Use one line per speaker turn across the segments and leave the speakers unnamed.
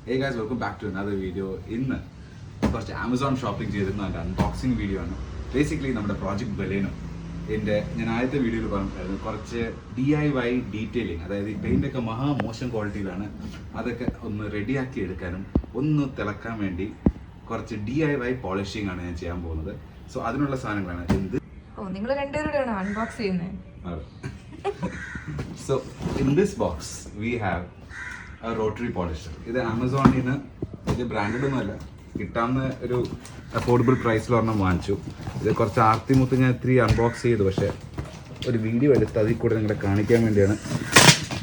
Hey guys, welcome back to another video. ഇന്ന് കുറച്ച് Amazon shopping ചെയ്തിരുന്ന അതിൻ്റെ അൺബോക്സിങ് വീഡിയോ ആണ്. ബേസിക്കലി നമ്മുടെ പ്രോജക്റ്റ് ബലേനോ ഞാൻ ആദ്യത്തെ വീഡിയോയിൽ പറഞ്ഞിട്ടുണ്ടായിരുന്നു കുറച്ച് DIY ഡീറ്റെയിലിംഗ്, അതായത് ഈ പെയിൻ്റൊക്കെ മോശം ക്വാളിറ്റിയിലാണ്, അതൊക്കെ ഒന്ന് റെഡിയാക്കി എടുക്കാനും ഒന്ന് തിളക്കാൻ വേണ്ടി കുറച്ച് DIY പോളിഷിംഗ് ആണ് ഞാൻ ചെയ്യാൻ പോകുന്നത്. സോ അതിനുള്ള സാധനങ്ങളാണ്
നിങ്ങൾ രണ്ടുപേരുടെയാണ് അൺബോക്സ് ചെയ്യുന്നത്.
So in this box we have rotary polisher. ഇത് ആമസോണിൽ നിന്ന് ഇത് ബ്രാൻഡഡ് ഒന്നുമല്ല, കിട്ടാവുന്ന ഒരു അഫോർഡബിൾ പ്രൈസിൽ ഒരെണ്ണം വാങ്ങിച്ചു. ഇത് കുറച്ച് ആർത്തിമുത്ത് ഞാൻ ഇത്തിരി അൺബോക്സ് ചെയ്തു, പക്ഷേ ഒരു വീഡിയോ എടുത്ത് അതിൽ കൂടെ നിങ്ങളെ കാണിക്കാൻ വേണ്ടിയാണ്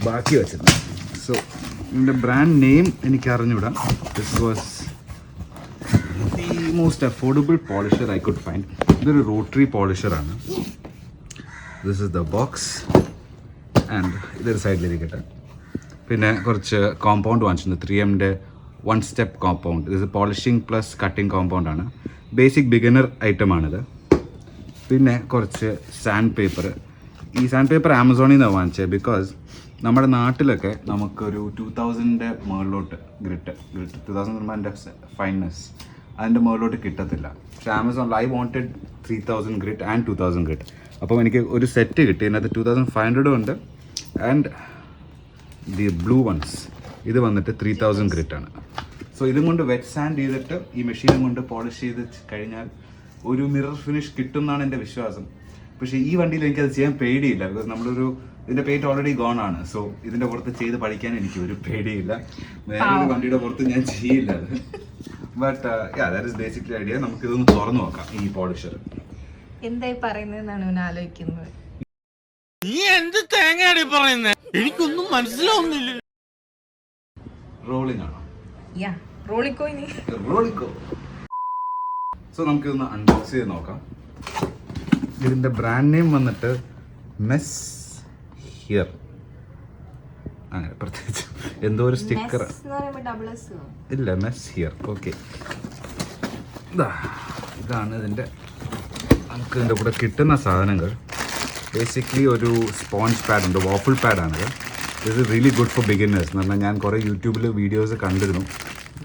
ബാക്കി വെച്ചത്. സോ ഇതിൻ്റെ ബ്രാൻഡ് നെയിം എനിക്ക് അറിഞ്ഞുകൂടാ. This was the most affordable polisher I could find. ഇതൊരു റോട്ടറി പോളിഷറാണ്. This is the box and ഇതൊരു സൈഡിലിരിക്കട്ടെ. പിന്നെ കുറച്ച് കോമ്പൗണ്ട് വാങ്ങിച്ചിട്ടുണ്ട്, 3Mൻ്റെ 1 സ്റ്റെപ്പ് കോമ്പൗണ്ട്. ഇത് പോളിഷിംഗ് പ്ലസ് കട്ടിങ് കോമ്പൗണ്ടാണ്. ബേസിക് ബിഗിനർ ഐറ്റമാണിത്. പിന്നെ കുറച്ച് സാൻഡ് പേപ്പർ. ഈ സാൻഡ് പേപ്പർ ആമസോണിൽ നിന്നാണ് വാങ്ങിച്ചത്. ബിക്കോസ് നമ്മുടെ നാട്ടിലൊക്കെ നമുക്കൊരു 2000-ൻ്റെ മുകളിലോട്ട് ഗ്രിറ്റ് 2000 അതിൻ്റെ ഫൈൻനെസ് അതിൻ്റെ മുകളിലോട്ട് കിട്ടത്തില്ല. പക്ഷേ ആമസോണിൽ I wanted 3000 grit and 2000 grit. അപ്പോൾ എനിക്ക് ഒരു സെറ്റ് കിട്ടി. അതിനകത്ത് 2500 ഉണ്ട് ആൻഡ് ദി ബ്ലൂ വൺസ് ഇത് വന്നിട്ട് 3000 ഗ്രിറ്റ് ആണ്. സോ ഇതും കൊണ്ട് വെറ്റ് സാൻഡ് ചെയ്തിട്ട് ഈ മെഷീനും കൊണ്ട് പോളിഷ് ചെയ്ത് കഴിഞ്ഞാൽ ഒരു മിറർ ഫിനിഷ് കിട്ടും എന്നാണ് എൻ്റെ വിശ്വാസം. പക്ഷേ ഈ വണ്ടിയിൽ എനിക്കത് ചെയ്യാൻ പേടിയില്ല. ബിക്കോസ് നമ്മളൊരു ഇതിൻ്റെ പെയിൻറ്റ് ഓൾറെഡി ഗോൺ ആണ്. സോ ഇതിൻ്റെ പുറത്ത് ചെയ്ത് പഠിക്കാൻ എനിക്ക് ഒരു പേടിയില്ല. വേറൊരു വണ്ടിയുടെ പുറത്ത് ഞാൻ ചെയ്യില്ല അത്. But that is basically idea. നമുക്കിതൊന്ന് തുറന്നു നോക്കാം. ഈ പോളിഷർ
എന്തായി പറയുന്നതെന്നാണ് ഞാൻ ആലോചിക്കുന്നത്.
നീ എന്ത് തേങ്ങയാടി പറയുന്നേ? എനിക്കൊന്നും മനസ്സിലാവുന്നില്ല.
റോളിംഗ് ആണോ?
റോളിക്കോ.
സോ നമുക്കിതൊന്ന് അൺബോക്സ് ചെയ്ത് നോക്കാം. ഇതിൻ്റെ ബ്രാൻഡ് നെയിം വന്നിട്ട് മെസ് ഹിയർ, അങ്ങനെ പ്രത്യേകിച്ച് എന്തോ ഒരു സ്റ്റിക്കർ ഇല്ല. Mess here. ഓക്കെ, ഇതാണ് ഇതിൻ്റെ നമുക്ക് ഇതിൻ്റെ കൂടെ കിട്ടുന്ന സാധനങ്ങൾ. ബേസിക്കലി ഒരു സ്പോഞ്ച് പാഡ് ഉണ്ട്, വാഫിൾ പാഡാണിത്. ഇത് റിയലി ഗുഡ് ഫോർ ബിഗിനേഴ്സ് എന്ന് പറഞ്ഞാൽ ഞാൻ കുറേ യൂട്യൂബിൽ വീഡിയോസ് കണ്ടിരുന്നു.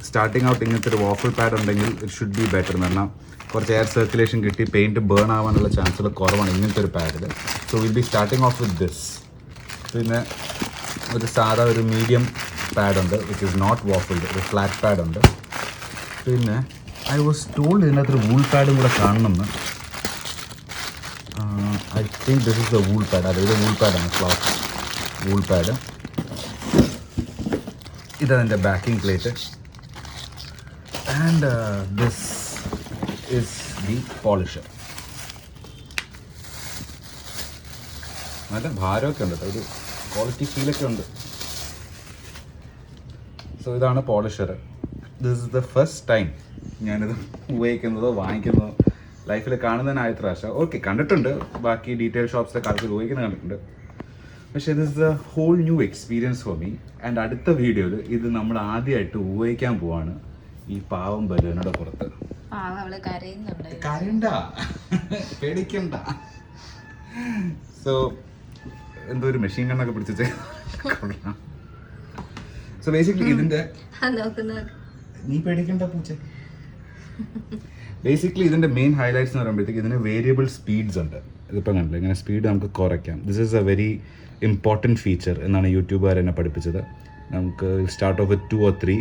സ്റ്റാർട്ടിങ് ഔട്ട് ഇങ്ങനത്തെ ഒരു വാഫിൾ പാഡ് ഉണ്ടെങ്കിൽ ഇറ്റ് ഷുഡ് ബി ബെറ്റർ എന്ന് പറഞ്ഞാൽ കുറച്ച് എയർ സർക്കുലേഷൻ കിട്ടി പെയിൻറ്റ് ബേൺ ആവാനുള്ള ചാൻസുകൾ കുറവാണ് ഇങ്ങനത്തെ ഒരു പാഡിൽ. So will be starting off with this. പിന്നെ ഒരു സാധാ ഒരു മീഡിയം പാഡുണ്ട് വിച്ച് ഇസ് നോട്ട് വാഫിൾഡ്, ഒരു ഫ്ലാറ്റ് പാഡുണ്ട്. പിന്നെ ഐ വാസ് ടോൾഡ് ഇതിനകത്തൊരു വൂൾ പാഡും കൂടെ കാണണമെന്ന്. I think this is the wool pad. അതായത് വൂൾ പാഡാണ്, ക്ലോത്ത് വൂൾ പാഡ്. ഇതതിൻ്റെ backing plate. And this is the polisher. നല്ല ഭാരമൊക്കെ ഉണ്ട്, ഒരു ക്വാളിറ്റി ഫീലൊക്കെ ഉണ്ട്. സോ ഇതാണ് polisher. This is the first time ഞാനിത് ഉപയോഗിക്കുന്നതോ വാങ്ങിക്കുന്നതോ. ലൈഫിൽ കാണുന്നതിന് ആദ്യത്തെ പ്രാവശ്യം. ഓക്കെ, കണ്ടിട്ടുണ്ട്, ബാക്കി ഡീറ്റെയിൽ ഷോപ്സിലൊക്കെ ആൾക്ക് ഉപയോഗിക്കുന്നത് കണ്ടിട്ടുണ്ട്. പക്ഷേ this is a whole new experience for me. And അടുത്ത വീഡിയോയിൽ ഇത് നമ്മൾ ആദ്യമായിട്ട് ഉപയോഗിക്കാൻ പോവാണ് ഈ പാവം ബലൂനയുടെ പുറത്ത്. കരണ്ട, പേടിക്കണ്ട. സോ എന്തോ ഒരു മെഷീൻ ഗണ്ണൊക്കെ പിടിച്ചിട്ട് കൊള്ളാം. സോ ബേസിക്കലി ഇതിൻ്റെ നീ പേടിക്കണ്ട പൂച്ച. ബേസിക്കലി ഇതിൻ്റെ മെയിൻ ഹൈലൈറ്റ്സ് എന്ന് പറയുമ്പോഴത്തേക്ക് ഇതിന് വേരിയബിൾ സ്പീഡ്സ് ഉണ്ട്. ഇതിപ്പോൾ കണ്ടില്ല, ഇങ്ങനെ സ്പീഡ് നമുക്ക് കുറയ്ക്കാം. This is A very important feature എന്നാണ് യൂട്യൂബുകാർ എന്നെ പഠിപ്പിച്ചത്. നമുക്ക് സ്റ്റാർട്ട് ഓഫ് 2 or 3,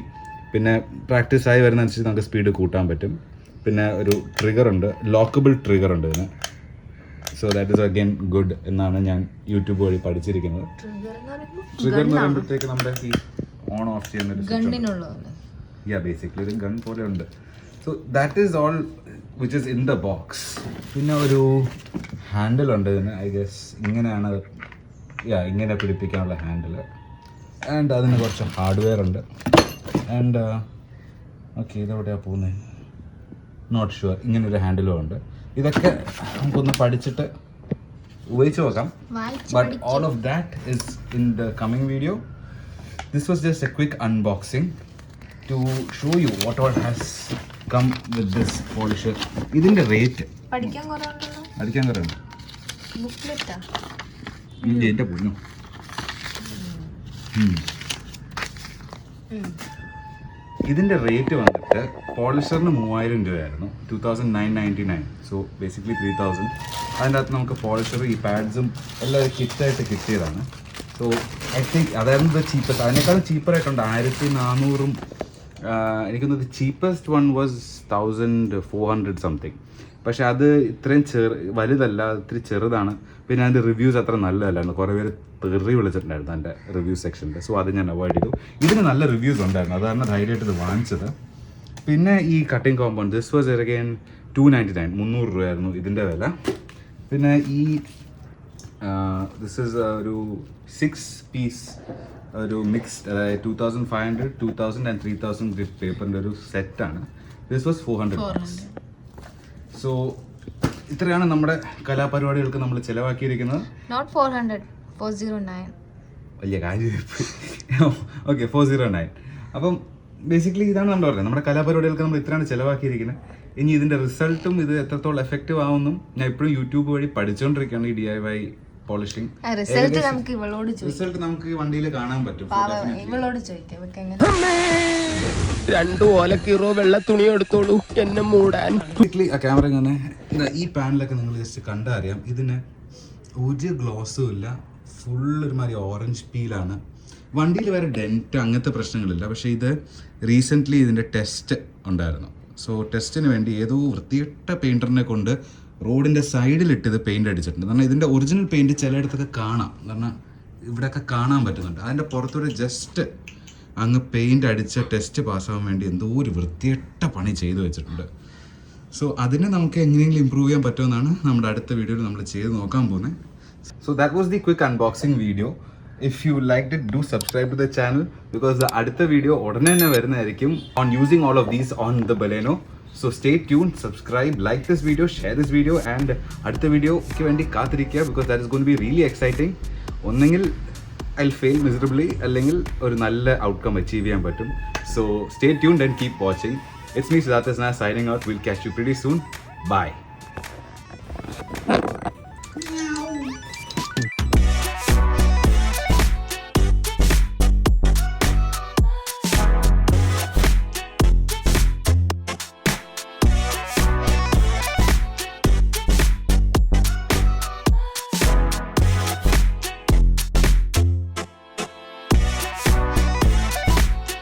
പിന്നെ പ്രാക്ടീസ് ആയി വരുന്നതനുസരിച്ച് നമുക്ക് സ്പീഡ് കൂട്ടാൻ പറ്റും. പിന്നെ ഒരു ട്രിഗർ ഉണ്ട്, ലോക്കബിൾ ട്രിഗർ ഉണ്ട് ഇതിന്. So that is again good എന്നാണ് ഞാൻ യൂട്യൂബ് വഴി പഠിച്ചിരിക്കുന്നത്. ട്രിഗർ എന്ന് പറയുമ്പോഴത്തേക്ക് നമ്മുടെ ഈ ഓൺ ഓഫ് ചെയ്യുന്ന ബേസിക്കലി ഒരു ഗൺ പോലെ ഉണ്ട്. So that is all which is in the box. പിന്നെ ഒരു ഹാൻഡിൽ ഉണ്ട് ഇതിന്. ഐ ഗെസ് ഇങ്ങനെയാണ്, ഇങ്ങനെ പിടിപ്പിക്കാനുള്ള ഹാൻഡിൽ. ആൻഡ് അതിന് കുറച്ച് ഹാർഡ്വെയർ ഉണ്ട്. ആൻഡ് ഓക്കെ, ഇതെവിടെയാണ് പോകുന്നത് നോട്ട് ഷുവർ. ഇങ്ങനൊരു ഹാൻഡിലും ഉണ്ട്. ഇതൊക്കെ നമുക്കൊന്ന് പഠിച്ചിട്ട് ഉപയോഗിച്ച് നോക്കാം. But all of that is in the coming video. This was just A quick unboxing to show you what all has come with this polisher. ഇതിന്റെ റേറ്റ് പഠിക്കാൻ കുറേ എന്റെ പൊന്നു. ഇതിൻ്റെ റേറ്റ് വന്നിട്ട് പോളിഷറിന് 3000 രൂപയായിരുന്നു, 2999. So basically 3000. അതിൻ്റെ അകത്ത് നമുക്ക് പോളിഷർ, ഈ പാഡ്സും എല്ലാം കിറ്റായിട്ട് കിട്ടിയതാണ്. സോ ഐ തിങ്ക് അതായിരുന്നു ഇത് ചീപ്പസ്റ്റ്. അതിനേക്കാളും ചീപ്പറായിട്ടുണ്ട്, 1400. എനിക്കൊന്നത് ചീപ്പസ്റ്റ് വൺ വാസ് 1400 സംതിങ്. പക്ഷെ അത് ഇത്രയും വലുതല്ല, ഇത്തിരി ചെറുതാണ്. പിന്നെ അതിൻ്റെ റിവ്യൂസ് അത്ര നല്ലതല്ലായിരുന്നു. കുറേ പേര് തെറി വിളിച്ചിട്ടുണ്ടായിരുന്നു എൻ്റെ റിവ്യൂ സെക്ഷനിൽ. സോ അത് ഞാൻ അവോയ്ഡ് ചെയ്തു. ഇതിന് നല്ല റിവ്യൂസ് ഉണ്ടായിരുന്നു, അതാണ് ധൈര്യമായിട്ട് ഇത് വാങ്ങിച്ചത്. പിന്നെ ഈ cutting compound, this was again 299, 300 രൂപയായിരുന്നു ഇതിൻ്റെ വില. പിന്നെ ഈ ദിസ് ഈസ് ഒരു 6 പീസ് ഒരു മിക്സ്ഡ്, അതായത് 2500, 2000 and 3000 ഗ്രിഡ് പേപ്പറിൻ്റെ ഒരു സെറ്റാണ്. This was 400. സോ ഇത്രയാണ് നമ്മുടെ കലാപരിപാടികൾക്ക് നമ്മൾ ചിലവാക്കിയിരിക്കുന്നത്.
നോട്ട് 400, 409.
വലിയ കാര്യം. ഓക്കെ, 409. അപ്പം ബേസിക്കലി ഇതാണ് നമ്മൾ പറയുന്നത്, നമ്മുടെ കലാപരിപാടികൾക്ക് നമ്മൾ ഇത്രയാണ് ചിലവാക്കിയിരിക്കുന്നത്. ഇനി ഇതിൻ്റെ റിസൾട്ടും ഇത് എത്രത്തോളം എഫക്റ്റീവ് ആവുമെന്നും ഞാൻ ഇപ്പോഴും യൂട്യൂബ് വഴി പഠിച്ചുകൊണ്ടിരിക്കുകയാണ്. ഈ DIY പോളിഷിംഗ്
റിസൾട്ട് നമുക്ക് ഇവളോട് ചോദിക്കാം.
റിസൾട്ട് നമുക്ക് വണ്ടിയിൽ കാണാൻ പറ്റും.
ഇവളോട് ചോദിക്കാം.
2 ഓലക്കീറോ വെള്ള തുണി എടുത്തോളൂ എന്നെ മൂടാൻ.
ആ ക്യാമറ ഇങ്ങനെ ഈ പാനലൊക്കെ നിങ്ങൾ ജസ്റ്റ് കണ്ടറിയാം, ഇതിന് ഒരു ഗ്ലോസും ഇല്ല, ഫുൾ ഒരുമാതിരി ഓറഞ്ച് പീലാണ്. വണ്ടിയിൽ വേറെ ഡെൻറ്റ് അങ്ങനത്തെ പ്രശ്നങ്ങളില്ല. പക്ഷേ ഇത് റീസെൻ്റ്ലി ഇതിൻ്റെ ടെസ്റ്റ് ഉണ്ടായിരുന്നു. സോ ടെസ്റ്റിന് വേണ്ടി ഏതോ വൃത്തികെട്ട പെയിൻറ്ററിനെ കൊണ്ട് റോഡിൻ്റെ സൈഡിലിട്ട് ഇത് പെയിൻറ്റ് അടിച്ചിട്ടുണ്ട്. കാരണം ഇതിൻ്റെ ഒറിജിനൽ പെയിൻറ്റ് ചിലയിടത്തൊക്കെ കാണാം, കാരണം ഇവിടെയൊക്കെ കാണാൻ പറ്റുന്നുണ്ട്. അതിൻ്റെ പുറത്തൂടെ ജസ്റ്റ് അങ്ങ് പെയിൻറ്റ് അടിച്ച ടെസ്റ്റ് പാസ്സാകാൻ വേണ്ടി എന്തോ ഒരു വൃത്തികെട്ട പണി ചെയ്തു വെച്ചിട്ടുണ്ട്. സോ അതിനെ നമുക്ക് എങ്ങനെയെങ്കിലും ഇമ്പ്രൂവ് ചെയ്യാൻ പറ്റുമെന്നാണ് നമ്മുടെ അടുത്ത വീഡിയോയിൽ നമ്മൾ ചെയ്ത് നോക്കാൻ പോകുന്നത്. So that was the quick unboxing video. If you liked it, do subscribe to the channel because the അടുത്ത വീഡിയോ ഉടനെ തന്നെ വരുന്നതായിരിക്കും on using all of these on the Baleno. So stay tuned, subscribe, like this video, share this video and അടുത്ത വീഡിയോയ്ക്ക് വേണ്ടി കാത്തിരിക്കുക because that is going to be really exciting. ഒന്നെങ്കിൽ I'll fail miserably അല്ലെങ്കിൽ ഒരു നല്ല ഔട്ട്കം അച്ചീവ് ചെയ്യാൻ പറ്റും. So stay tuned and keep watching. It's me Siddharth Asna signing out. We'll catch you pretty soon. Bye.